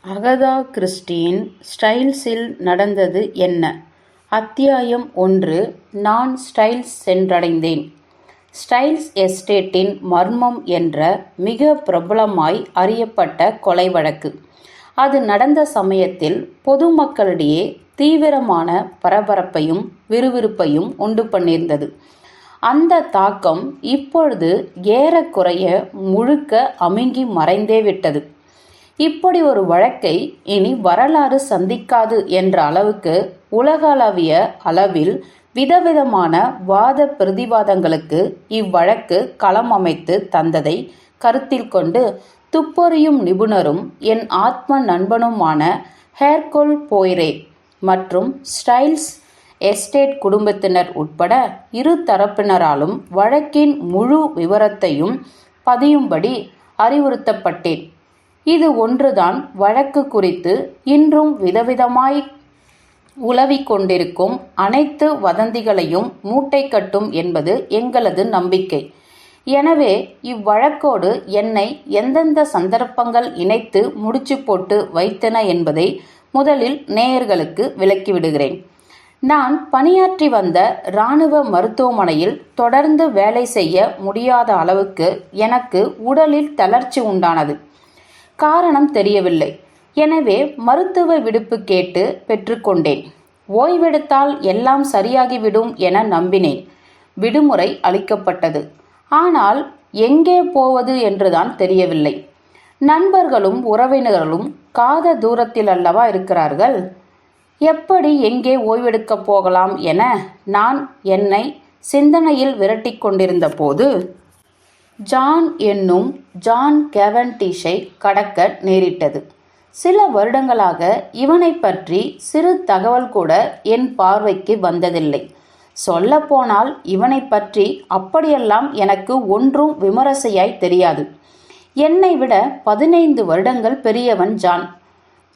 Agatha கிறிஸ்டியின் ஸ்டைல்ஸில் நடந்தது என்ன? அத்தியாயம் 1. நான் ஸ்டைல்ஸ் சென்றடைந்தேன். ஸ்டைல்ஸ் எஸ்டேட்டின் மர்மம் என்ற மிக பிரபலமாய் அறியப்பட்ட கொலை வழக்கு. அது நடந்த சமயத்தில் பொதுமக்களிடையே தீவிரமான பரபரப்பையும் விறுவிறுப்பையும் உண்டு பண்ணியிருந்தது. அந்த தாக்கம் இப்பொழுது ஏறக்குறைய முழுக்க அமுங்கி மறைந்தே விட்டது. இப்படி ஒரு வழக்கை இனி வரலாறு சந்திக்காது என்ற அளவுக்கு உலகளவிய அளவில் விதவிதமான வாத பிரதிவாதங்களுக்கு இவ்வழக்கு களம் அமைத்து தந்ததை கருத்தில் கொண்டு துப்பறியும் நிபுணரும் என் ஆத்ம நண்பனுமான ஹெர்குல் போய்ரே மற்றும் ஸ்டைல்ஸ் எஸ்டேட் குடும்பத்தினர் உட்பட இரு தரப்பினராலும் வழக்கின் முழு விவரத்தையும் பதியும்படி அறிவுறுத்தப்பட்டேன். இது ஒன்றுதான் வழக்கு குறித்து இன்றும் விதவிதமாய் உலவிக் கொண்டிருக்கும் அனைத்து வதந்திகளையும் மூட்டை கட்டும் என்பது எங்களது நம்பிக்கை. எனவே இவ்வழக்கோடு என்னை எந்தெந்த சந்தர்ப்பங்கள் இணைத்து முடிச்சு போட்டு வைத்தன என்பதை முதலில் நேயர்களுக்கு விளக்கிவிடுகிறேன். நான் பணியாற்றி வந்த இராணுவ மருத்துவமனையில் தொடர்ந்து வேலை செய்ய முடியாத அளவுக்கு எனக்கு உடலில் தளர்ச்சி உண்டானது. காரணம் தெரியவில்லை. எனவே மருத்துவ விடுப்பு கேட்டு பெற்றுக்கொண்டேன். ஓய்வெடுத்தால் எல்லாம் சரியாகிவிடும் என நம்பினேன். விடுமுறை அளிக்கப்பட்டது. ஆனால் எங்கே போவது என்றுதான் தெரியவில்லை. நண்பர்களும் உறவினர்களும் காத தூரத்தில் அல்லவா இருக்கிறார்கள். எப்படி எங்கே ஓய்வெடுக்கப் போகலாம் என நான் என்னை சிந்தனையில் விரட்டி கொண்டிருந்த போது ஜான் என்னும் ஜான் கேவன்டிஷை கடக்க நேரிட்டது. சில வருடங்களாக இவனை பற்றி சிறு தகவல் கூட என் பார்வைக்கு வந்ததில்லை. சொல்லப்போனால் இவனை பற்றி அப்படியெல்லாம் எனக்கு ஒன்றும் விமரிசையாய் தெரியாது. என்னை விட 15 வருடங்கள் பெரியவன் ஜான்.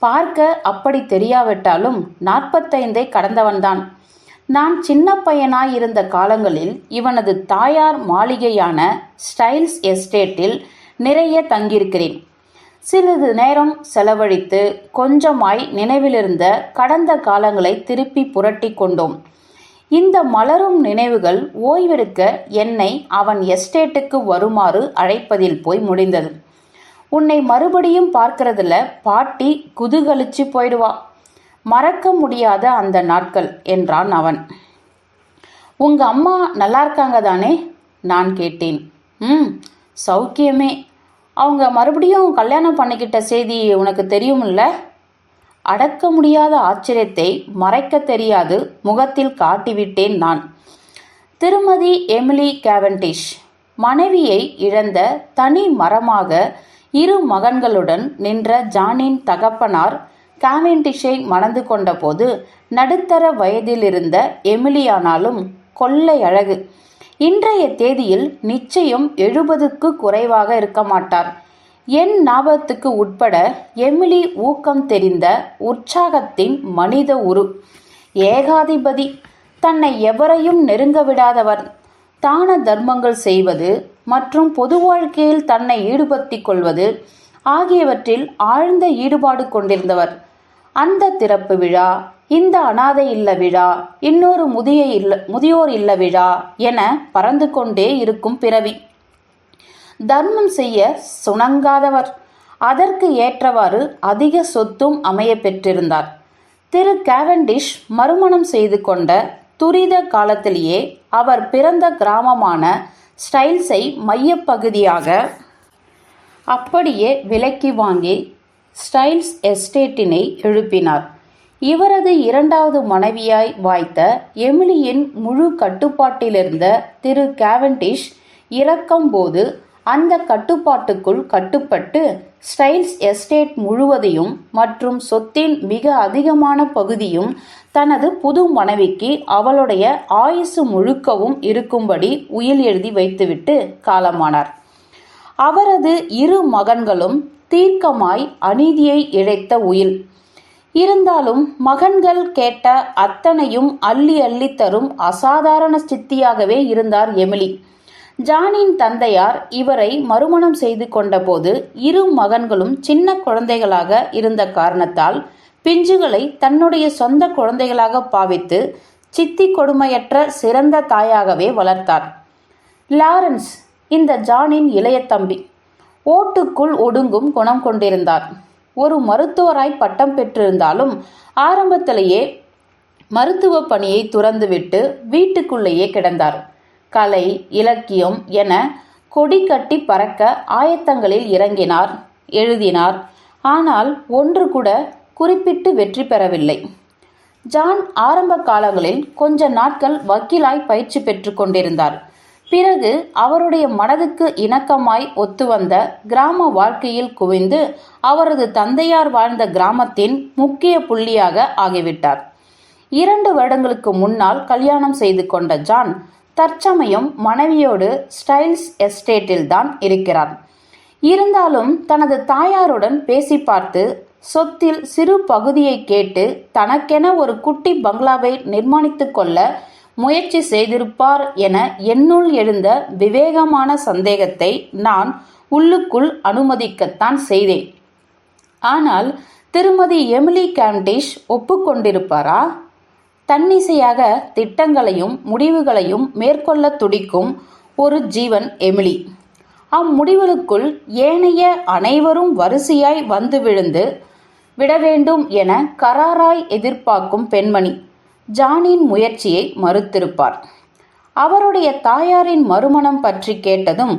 பார்க்க அப்படி தெரியாவிட்டாலும் 45 கடந்தவன்தான். நான் சின்ன பையனாயிருந்த காலங்களில் இவனது தாயார் மாளிகையான ஸ்டைல்ஸ் எஸ்டேட்டில் நிறைய தங்கியிருக்கிறேன். சிறிது நேரம் செலவழித்து கொஞ்சமாய் நினைவிலிருந்த கடந்த காலங்களை திருப்பி புரட்டி கொண்டோம். இந்த மலரும் நினைவுகள் ஓய்வெடுக்க என்னை அவன் எஸ்டேட்டுக்கு வருமாறு அழைப்பதில் போய் முடிந்தது. உன்னை மறுபடியும் பார்க்கறதுல பாட்டி குதூகலிச்சு போயிடுவா. மறக்க முடியாத அந்த நாட்கள் என்றான் அவன். உங்க அம்மா நல்லா இருக்காங்க தானே? நான் கேட்டேன். சௌக்கியமே. அவங்க மறுபடியும் கல்யாணம் பண்ணிக்கிட்ட செய்தி உனக்கு தெரியுமில்ல? அடக்க முடியாத ஆச்சரியத்தை மறைக்க தெரியாது முகத்தில் காட்டிவிட்டேன் நான். திருமதி எமிலி கேவன்டிஷ் மனைவியை இழந்த தனி மரமாக 2 மகன்களுடன் நின்ற ஜானின் தகப்பனார் கேவன்டிஷை மணந்து கொண்ட போது நடுத்தர வயதிலிருந்த எமிலியானாலும் கொள்ளை அழகு. இன்றைய தேதியில் நிச்சயம் 70க்கு குறைவாக இருக்க மாட்டார். என் ஞாபகத்துக்கு உட்பட எமிலி ஊக்கம் தெரிந்த உற்சாகத்தின் மனித உரு. ஏகாதிபதி. தன்னை எவரையும் நெருங்க விடாதவர். தான தர்மங்கள் செய்வது மற்றும் பொது வாழ்க்கையில் தன்னை ஈடுபடுத்திக் கொள்வது ஆகியவற்றில் ஆழ்ந்த ஈடுபாடு கொண்டிருந்தவர். அந்த திறப்பு விழா, இந்த அனாதை இல்ல விழா, இன்னொரு முதியோர் இல்ல விழா என பறந்து கொண்டே இருக்கும் பிறவி. தர்மம் செய்ய சுணங்காதவர். அதற்கு ஏற்றவாறு அதிக சொத்தும் அமைய பெற்றிருந்தார். திரு கேவன்டிஷ் மறுமணம் செய்து கொண்ட துரித காலத்திலேயே அவர் பிறந்த கிராமமான ஸ்டைல்ஸை மையப்பகுதியாக அப்படியே விலைக்கு வாங்கி ஸ்டைல்ஸ் எஸ்டேட்டினை எழுப்பினார். இவரது 2வது மனைவியாய் வாய்த்த எமிலியின் முழு கட்டுப்பாட்டிலிருந்த திரு கேவன்டிஷ் இறக்கும்போது அந்த கட்டுப்பாட்டுக்குள் கட்டுப்பட்டு ஸ்டைல்ஸ் எஸ்டேட் முழுவதையும் மற்றும் சொத்தின் மிக அதிகமான பகுதியும் தனது புது மனைவிக்கு அவளுடைய ஆயுசு முழுக்கவும் இருக்கும்படி உயில் எழுதி வைத்துவிட்டு காலமானார். அவரது 2 மகன்களும் தீர்க்கமாய் அநீதியை இழைத்த உயில். இருந்தாலும் மகன்கள் கேட்ட அத்தனையும் அள்ளி அள்ளி தரும் அசாதாரண சித்தியாகவே இருந்தார் எமிலி. ஜானின் தந்தையார் இவரை மறுமணம் செய்து கொண்டபோது இரு மகன்களும் சின்ன குழந்தைகளாக இருந்த காரணத்தால் பிஞ்சுகளை தன்னுடைய சொந்த குழந்தைகளாக பாவித்து சித்தி கொடுமையற்ற சிறந்த தாயாகவே வளர்த்தார். லாரன்ஸ் இந்த ஜானின் இளைய தம்பி. ஓட்டுக்குள் ஒடுங்கும் குணம் கொண்டிருந்தார். ஒரு மருத்துவராய் பட்டம் பெற்றிருந்தாலும் ஆரம்பத்திலேயே மருத்துவ பணியை துறந்துவிட்டு வீட்டுக்குள்ளேயே கிடந்தார். கலை, இலக்கியம் என கொடி கட்டி பறக்க ஆயத்தங்களில் இறங்கினார், எழுதினார். ஆனால் ஒன்று கூட குறிப்பிட்டு வெற்றி பெறவில்லை. ஜான் ஆரம்ப காலங்களில் கொஞ்ச நாட்கள் வக்கீலாய் பயிற்சி பெற்று கொண்டிருந்தார். பிறகு அவருடைய மனதுக்கு இணக்கமாய் ஒத்துவந்த கிராம வாழ்க்கையில் குவிந்து அவரது தந்தையார் வாழ்ந்த கிராமத்தின் முக்கிய புள்ளியாக ஆகிவிட்டார். 2 வருடங்களுக்கு முன்னால் கல்யாணம் செய்து கொண்ட ஜான் தற்சமயம் மனைவியோடு ஸ்டைல்ஸ் எஸ்டேட்டில் தான் இருக்கிறார். இருந்தாலும் தனது தாயாருடன் பேசி பார்த்து சொத்தில் சிறு பகுதியை கேட்டு தனக்கென ஒரு குட்டி பங்களாவை நிர்மாணித்து கொள்ள முயற்சி செய்திருப்பார் என என்னுள் எழுந்த விவேகமான சந்தேகத்தை நான் உள்ளுக்குள் அனுமதிக்கத்தான் செய்தேன். ஆனால் திருமதி எமிலி கேண்டிஷ் ஒப்புக்கொண்டிருப்பாரா? தன்னிசையாக திட்டங்களையும் முடிவுகளையும் மேற்கொள்ள துடிக்கும் ஒரு ஜீவன் எமிலி. அம்முடிவுகளுக்குள் ஏனைய அனைவரும் வரிசையாய் வந்து விட வேண்டும் என கராராய் எதிர்பார்க்கும் பெண்மணி ஜானின் முயற்சியை மறுத்திருப்பார். அவருடைய தாயாரின் மறுமணம் பற்றி கேட்டதும்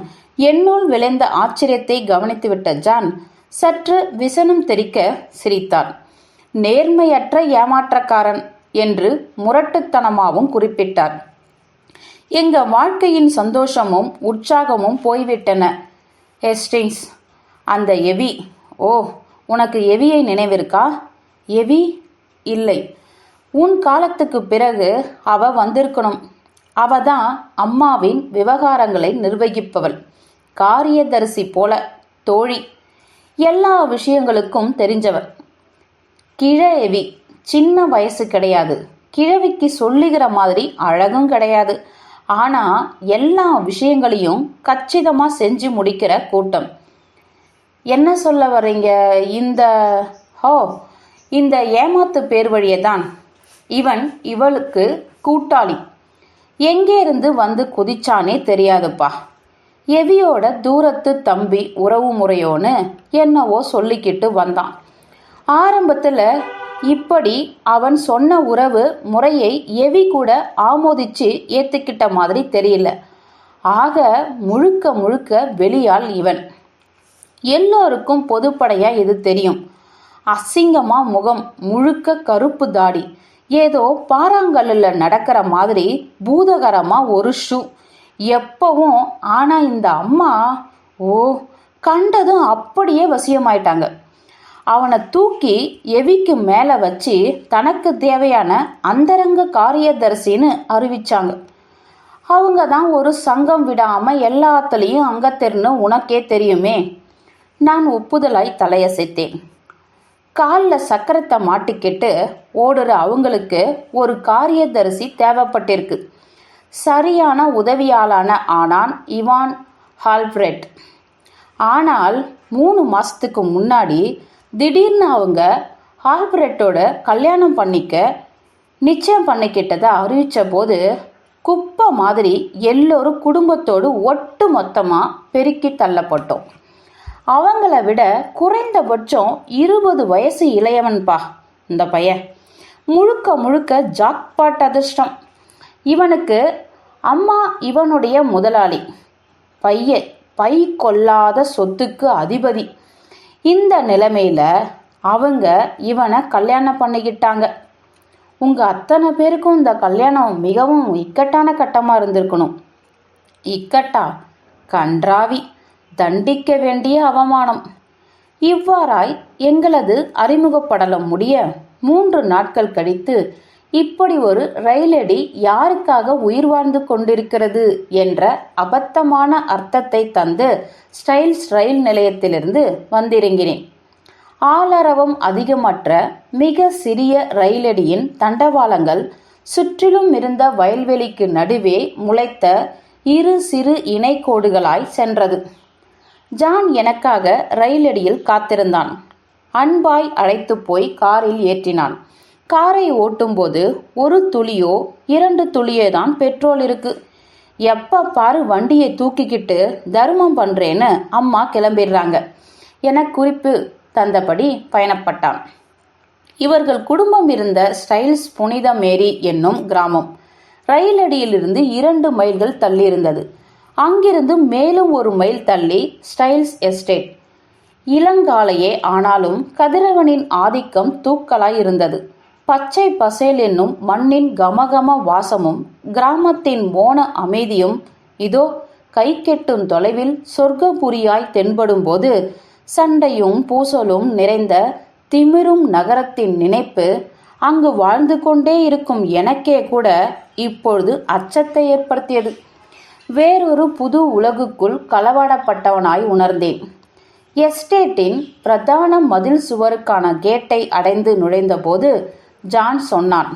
என்னுள் விளைந்த ஆச்சரியத்தை கவனித்துவிட்ட ஜான் சற்று விசனம் தெறிக்க சிரித்தார். நேர்மையற்ற ஏமாற்றக்காரன் என்று முரட்டுத்தனமாகவும் குறிப்பிட்டார். எங்க வாழ்க்கையின் சந்தோஷமும் உற்சாகமும் போய்விட்டன ஹேஸ்டிங்ஸ். அந்த எவி, ஓ உனக்கு எவியை நினைவிருக்கா? எவி? இல்லை, உன் காலத்துக்கு பிறகு அவ வந்திருக்கணும். அவ தான் அம்மாவின் விவகாரங்களை நிர்வகிப்பவள். காரியதரிசி போல தோழி, எல்லா விஷயங்களுக்கும் தெரிஞ்சவர். கிழ எவி, சின்ன வயசு கிடையாது, கிழவிக்கு சொல்லுகிற மாதிரி அழகும் கிடையாது. ஆனா எல்லா விஷயங்களையும் கச்சிதமாக செஞ்சு முடிக்கிற கூட்டம். என்ன சொல்ல வர்றீங்க? இந்த ஏமாத்து பேர் வழியே தான் இவளுக்கு கூட்டாளி. எங்கே இருந்து வந்து குதிச்சானே தெரியாதுப்பா. எவியோட தூரத்து தம்பி உறவு முறையோன்னு என்னவோ சொல்லிக்கிட்டு வந்தான். ஆரம்பத்தில் இப்படி அவன் சொன்ன உறவு முறையை எவி கூட ஆமோதிச்சு ஏற்றுக்கிட்ட மாதிரி தெரியல. ஆக முழுக்க முழுக்க வெளியால் இவன். எல்லோருக்கும் பொதுப்படையா இது தெரியும். அசிங்கமா முகம், முழுக்க கருப்பு தாடி, ஏதோ பாறாங்கல்லில் நடக்கிற மாதிரி பூதகரமா ஒரு ஷூ எப்பவும். ஆனா இந்த அம்மா கண்டதும் அப்படியே வசியமாயிட்டாங்க. அவனை தூக்கி எவிக்கு மேலே வச்சு தனக்கு தேவையான அந்தரங்க காரியதரிசின்னு அறிவிச்சாங்க. அவங்க தான் ஒரு சங்கம் விடாம எல்லாத்துலேயும் அங்கத்திருன்னு உனக்கே தெரியுமே. நான் ஒப்புதலாய் தலையசைத்தேன். காலில் சக்கரத்தை மாட்டிக்கிட்டு ஓடுற அவங்களுக்கு ஒரு காரியதரிசி தேவைப்பட்டிருக்கு. சரியான உதவியாளான ஆனான் இவான் ஹால்ஃப்ரெட். ஆனால் 3 மாதத்துக்கு முன்னாடி திடீர்னு அவங்க ஆல்ஃப்ரெட்டோட கல்யாணம் நிச்சயம் பண்ணிக்கிட்டதை அறிவித்த போது குப்பை மாதிரி எல்லோரும் குடும்பத்தோடு ஒட்டு மொத்தமாக பெருக்கி தள்ளப்பட்டோம். அவங்கள விட குறைந்தபட்சம் 20 வயசு இளையவன்பா இந்த பையன். முழுக்க முழுக்க ஜாக்பாட் அதிர்ஷ்டம். இவனுக்கு அம்மா இவனுடைய முதலாளி, பை கொள்ளாத சொத்துக்கு அதிபதி. இந்த நிலைமையில் அவங்க இவனை கல்யாணம் பண்ணிக்கிட்டாங்க. உங்கள் அத்தனை பேருக்கும் இந்த கல்யாணம் மிகவும் இக்கட்டான கட்டமாக இருந்திருக்கணும். இக்கட்டா? கன்றாவி, தண்டிக்க வேண்டிய அவமானம். இவ்வாறாய் எங்களது அறிமுகப்படலம் முடிய 3 நாட்கள் கழித்து இப்படி ஒரு ரயிலடி யாருக்காக உயிர் வாழ்ந்து கொண்டிருக்கிறது என்ற அபத்தமான அர்த்தத்தை தந்து ஸ்டைல்ஸ் ரயில் நிலையத்திலிருந்து வந்திறங்கினேன். ஆளரவம் அதிகமற்ற மிக சிறிய ரயிலடியின் தண்டவாளங்கள் சுற்றிலும் இருந்த வயல்வெளிக்கு நடுவே முளைத்த இரு சிறு இணைக்கோடுகளாய் சென்றது. ஜான் எனக்காக ரயிலடியில் காத்திருந்தான். அன்பாய் அழைத்து போய் காரில் ஏற்றினான். காரை ஓட்டும்போது ஒரு துளியோ 2 துளியோ தான் பெட்ரோல் இருக்கு. எப்ப பாரு வண்டியை தூக்கிக்கிட்டு தர்மம் பண்றேன்னு அம்மா கிளம்பிடுறாங்க என குறிப்பு தந்தபடி பயணப்பட்டான். இவர்கள் குடும்பம் இருந்த ஸ்டைல்ஸ் புனித மேரி என்னும் கிராமம் ரயிலடியிலிருந்து 2 மைல்கள் தள்ளி இருந்தது. அங்கிருந்து மேலும் 1 மைல் தள்ளி ஸ்டைல்ஸ் எஸ்டேட். இளங்காலையே ஆனாலும் கதிரவனின் ஆதிக்கம் தூக்கலாய் இருந்தது. பச்சை பசேல் என்னும் மண்ணின் கமகம வாசமும் கிராமத்தின் மோன அமைதியும் இதோ கை கெட்டும் தொலைவில் சொர்க்கபுரியாய் தென்படும் போது சண்டையும் பூசலும் நிறைந்த திமிரும் நகரத்தின் நினைப்பு அங்கு வாழ்ந்து கொண்டே இருக்கும் எனக்கே கூட இப்பொழுது அச்சத்தை ஏற்படுத்தியது. வேறொரு புது உலகுக்குள் களவாடப்பட்டவனாய் உணர்ந்தேன். எஸ்டேட்டின் பிரதான மதில் சுவருக்கான கேட்டை அடைந்து நுழைந்தபோது ஜான் சொன்னான்,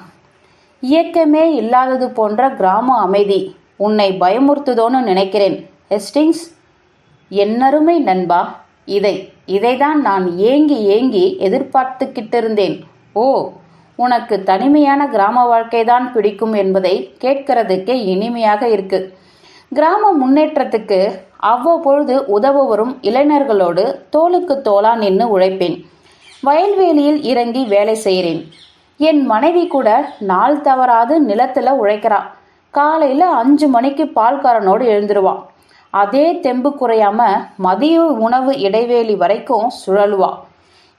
இயக்கமே இல்லாதது போன்ற கிராம அமைதி உன்னை பயமுறுத்துதோன்னு நினைக்கிறேன் ஹெஸ்டிங்ஸ். என்னருமை நண்பா, இதைதான் நான் ஏங்கி ஏங்கி எதிர்பார்த்துக்கிட்டிருந்தேன். ஓ, உனக்கு தனிமையான கிராம வாழ்க்கைதான் பிடிக்கும் என்பதை கேட்கறதுக்கே இனிமையாக இருக்கு. கிராம முன்னேற்றத்துக்கு அவ்வப்பொழுது உதவ வரும் இளைஞர்களோடு தோளுக்கு தோளா நின்று உழைப்பேன். வயல்வெளியில் இறங்கி வேலை செய்கிறேன். என் மனைவி கூட நாள் தவறாது நிலத்துல உழைக்கிறா. காலையில் 5 மணிக்கு பால்காரனோடு எழுந்துருவா. அதே தெம்பு குறையாம மதிய உணவு இடைவேளி வரைக்கும் சுழலுவா.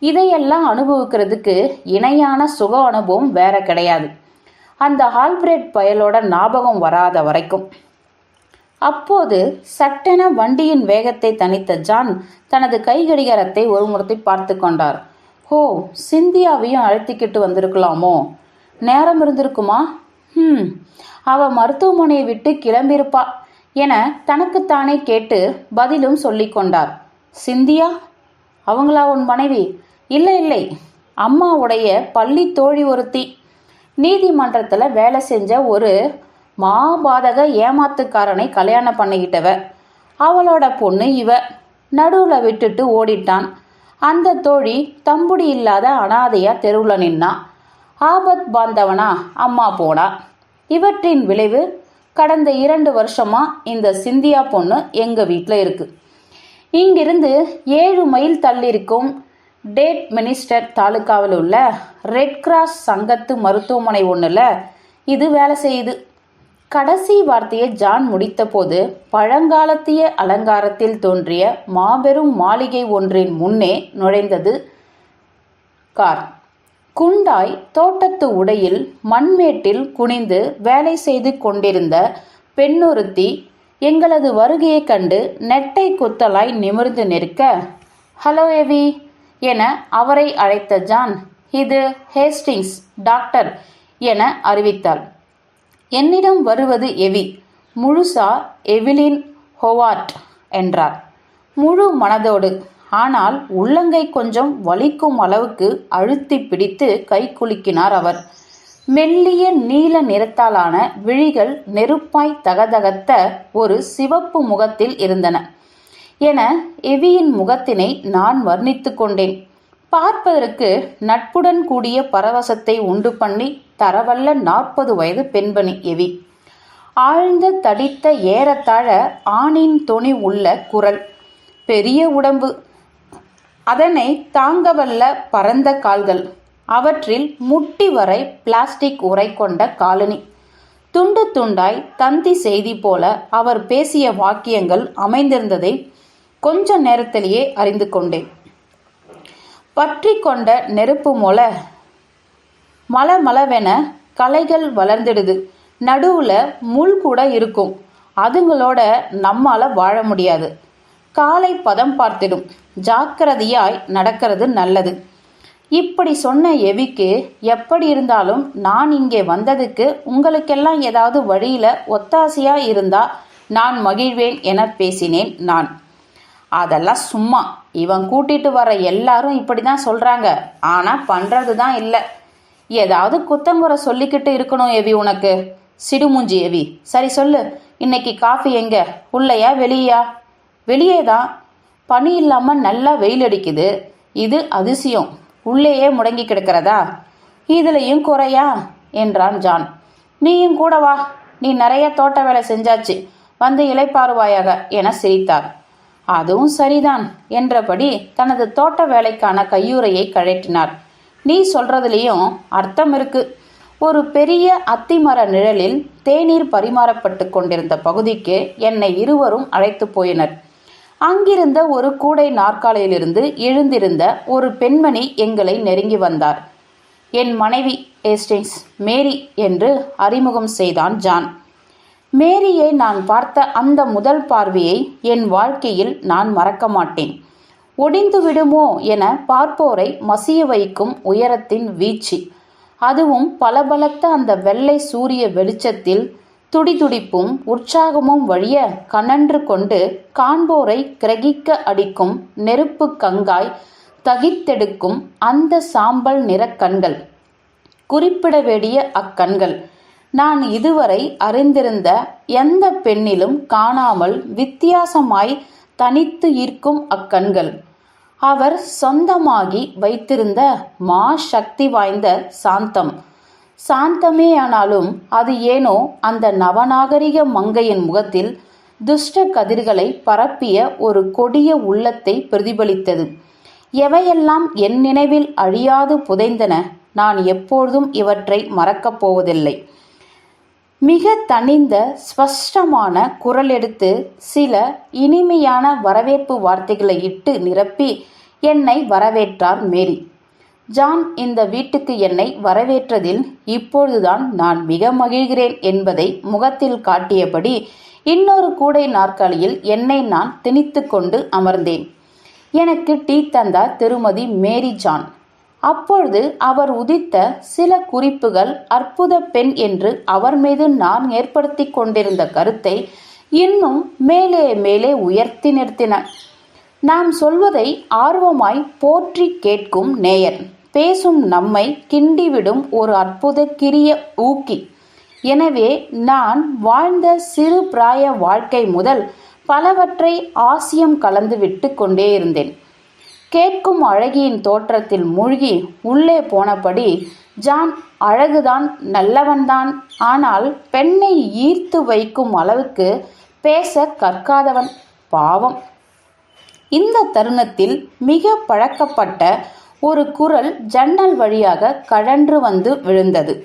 இதையெல்லாம் அனுபவிக்கிறதுக்கு இணையான சுக அனுபவம் வேற கிடையாது, அந்த ஹால்பிரேட் பயலோட ஞாபகம் வராத வரைக்கும். அப்போது சட்டென வண்டியின் வேகத்தை தணித்த ஜான் தனது கை கடிகாரத்தை ஒரு முறை பார்த்து கொண்டார். ஹோ, சிந்தியாவையும் அழைத்துக்கிட்டு வந்திருக்கலாமோ? நேரம் இருந்திருக்குமா? அவ மருத்துவமனையை விட்டு கிளம்பியிருப்பா என தனக்குத்தானே கேட்டு பதிலும் சொல்லி கொண்டார். சிந்தியா? அவங்களா உன் மனைவி? இல்லை, அம்மாவுடைய பள்ளி தோழி ஒருத்தி. நீதிமன்றத்தில் வேலை செஞ்ச ஒரு மாபாதக ஏமாத்துக்காரனை கல்யாணம் பண்ணிக்கிட்டவ. அவளோட பொண்ணு இவ. நடுவில் விட்டுட்டு ஓடிட்டான். அந்த தோழி தம்புடி இல்லாத அனாதையா தெருவில் நின்னா. ஆபத் பாந்தவனா அம்மா போனா. இவற்றின் விளைவு கடந்த 2 வருஷமா இந்த சிந்தியா பொண்ணு எங்க வீட்டில் இருக்கு. இங்கிருந்து 7 மைல் தள்ளிருக்கும் டேட் மினிஸ்டர் தாலுகாவில் உள்ள ரெட் கிராஸ் சங்கத்து மருத்துவமனை ஒன்றுல இது வேலை செய்யுது. கடைசி வார்த்தையை ஜான் முடித்த போது பழங்காலத்திய அலங்காரத்தில் தோன்றிய மாபெரும் மாளிகை ஒன்றின் முன்னே நுழைந்தது கார். குண்டாய் தோட்டத்து உடையில் மண்மேட்டில் குனிந்து வேலை செய்து கொண்டிருந்த பெண்ணொருத்தி எங்களது வருகையை கண்டு நெட்டை குத்தலாய் நிமிர்ந்து நிற்க, ஹலோ எவி என அவரை அழைத்த ஜான், இது ஹேஸ்டிங்ஸ் டாக்டர் என அறிவித்தாள். என்னிடம் வருவது எவி, முழுசா எவிலின் ஹோவார்ட் என்றார் முழு மனதோடு. ஆனால் உள்ளங்கை கொஞ்சம் வலிக்கும் அளவுக்கு அழுத்தி பிடித்து கை குலுக்கினார் அவர். மெல்லிய நீல நிறத்தாலான விழிகள் நெருப்பாய் தகதகத்த ஒரு சிவப்பு முகத்தில் இருந்தன என எவியின் முகத்தினை நான் வர்ணித்து கொண்டேன். பார்ப்பதற்கு நட்புடன் கூடிய பரவசத்தை உண்டு பண்ணி தரவல்ல 40 வயது பெண்பணி எவி. ஆழ்ந்த தடித்த ஏறத்தாழ ஆணின் தொனி உள்ள குரல், பெரிய உடம்பு, அதனை தாங்கவல்ல பரந்த கால்கள், அவற்றில் முட்டி வரை பிளாஸ்டிக் உரை கொண்ட காலணி. துண்டு துண்டாய் தந்தி செய்தி போல அவர் பேசிய வாக்கியங்கள் அமைந்திருந்ததை கொஞ்ச நேரத்திலேயே அறிந்து கொண்டேன். பற்றி கொண்ட நெருப்பு போல மலமளவென களைகள் வளர்ந்துடுது. நடுவுல முள் கூட இருக்கும். அதுங்களோட நம்மால வாழ முடியாது. காலை பதம் பார்த்திடும். ஜாக்கிரதையாய் நடக்கிறது நல்லது. இப்படி சொன்ன எவிக்கு, எப்படி இருந்தாலும் நான் இங்கே வந்ததுக்கு உங்களுக்கெல்லாம் ஏதாவது வழியில ஒத்தாசையா இருந்தா நான் மகிழ்வேன் என பேசினேன் நான். அதெல்லாம் சும்மா, இவன் கூட்டிட்டு வர எல்லாரும் இப்படிதான் சொல்றாங்க, ஆனா பண்றது தான் இல்லை. ஏதாவது குத்தங்குறை சொல்லிக்கிட்டு இருக்கணும் எவி உனக்கு. சிடுமூஞ்சி எவி, சரி சொல்லு, இன்னைக்கு காஃபி எங்க? உள்ளையா வெளியா? வெளியே தான். பனி இல்லாமல் நல்லா வெயில் அடிக்குது. இது அதிசயம். உள்ளேயே முடங்கி கிடக்கிறதா? இதுலையும் குறையா என்றான் ஜான். நீயும் கூட வா, நீ நிறைய தோட்ட வேலை செஞ்சாச்சு, வந்து இளைப்பாறுவாயாக என சிரித்தார். அதுவும் சரிதான் என்றபடி தனது தோட்ட வேலைக்கான கையுறையை கழற்றினார். நீ சொல்றதுலேயும் அர்த்தம் இருக்கு. ஒரு பெரிய அத்திமர நிழலில் தேநீர் பரிமாறப்பட்டு கொண்டிருந்த பகுதிக்கு என்னை இருவரும் அழைத்து போயினர். அங்கிருந்த ஒரு கூடை நாற்காலியிலிருந்து எழுந்திருந்த ஒரு பெண்மணி எங்களை நெருங்கி வந்தார். என் மனைவி ஏஸ்டிங்ஸ், மேரி என்று அறிமுகம் செய்தான் ஜான். மேரியை நான் பார்த்த அந்த முதல் பார்வையை என் வாழ்க்கையில் நான் மறக்க மாட்டேன். ஒடிந்து விடுமோ என பார்ப்போரை மசிய வைக்கும் உயரத்தின் வீச்சு, அதுவும் பளபளத்த அந்த வெள்ளை சூரிய வெளிச்சத்தில் துடிதுடிப்பும் உற்சாகமும் வழிய கனன்று கொண்டு காண்போரை கிரகிக்க அடிக்கும் நெருப்பு கங்காய் தகித்தெடுக்கும் அந்த சாம்பல் நிற கண்கள், குறிப்பிட வேண்டிய அக்கண்கள் நான் இதுவரை அறிந்திருந்த எந்த பெண்ணிலும் காணாமல் வித்தியாசமாய் தனித்து ஈர்க்கும் அக்கண்கள். அவர் சொந்தமாகி வைத்திருந்த மா சக்தி வாய்ந்த சாந்தம். சாந்தமேயானாலும் அது ஏனோ அந்த நவநாகரிக மங்கையின் முகத்தில் துஷ்ட கதிர்களை பரப்பிய ஒரு கொடிய உள்ளத்தை பிரதிபலித்தது. எவையெல்லாம் என் நினைவில் அழியாது புதைந்தன, நான் எப்பொழுதும் இவற்றை மறக்கப் போவதில்லை. மிக தனிந்த ஸ்பஷ்டமான குரல் எடுத்து சில இனிமையான வரவேற்பு வார்த்தைகளை இட்டு நிரப்பி என்னை வரவேற்றார் மேரி. ஜான் இந்த வீட்டுக்கு என்னை வரவேற்றதில் இப்பொழுதுதான் நான் மிக மகிழ்கிறேன் என்பதை முகத்தில் காட்டியபடி இன்னொரு கூடை நாற்காலியில் என்னை நான் திணித்து கொண்டு அமர்ந்தேன். எனக்கு டீ தந்தார் திருமதி மேரி ஜான். அப்பொழுது அவர் உதித்த சில குறிப்புகள் அற்புத பெண் என்று அவர் மீது நான் ஏற்படுத்தி கொண்டிருந்த கருத்தை இன்னும் மேலே மேலே உயர்த்தி நிறுத்தின. நாம் சொல்வதை ஆர்வமாய் போற்றி கேட்கும் நேயர், பேசும் நம்மை கிண்டிவிடும் ஒரு அற்புத கிரிய ஊக்கி. எனவே நான் வாழ்ந்த சிறு பிராய வாழ்க்கை முதல் பலவற்றை ஆசியம் கலந்து விட்டு கொண்டே இருந்தேன். கேட்கும் அழகியின் தோற்றத்தில் மூழ்கி உள்ளே போனபடி, ஜான் அழகுதான், நல்லவன்தான், ஆனால் பெண்ணை ஈர்த்து வைக்கும் அளவுக்கு பேச கற்காதவன், பாவம். இந்த தருணத்தில் மிக பழக்கப்பட்ட ஒரு குரல் ஜன்னல் வழியாக கழன்று வந்து விழுந்தது.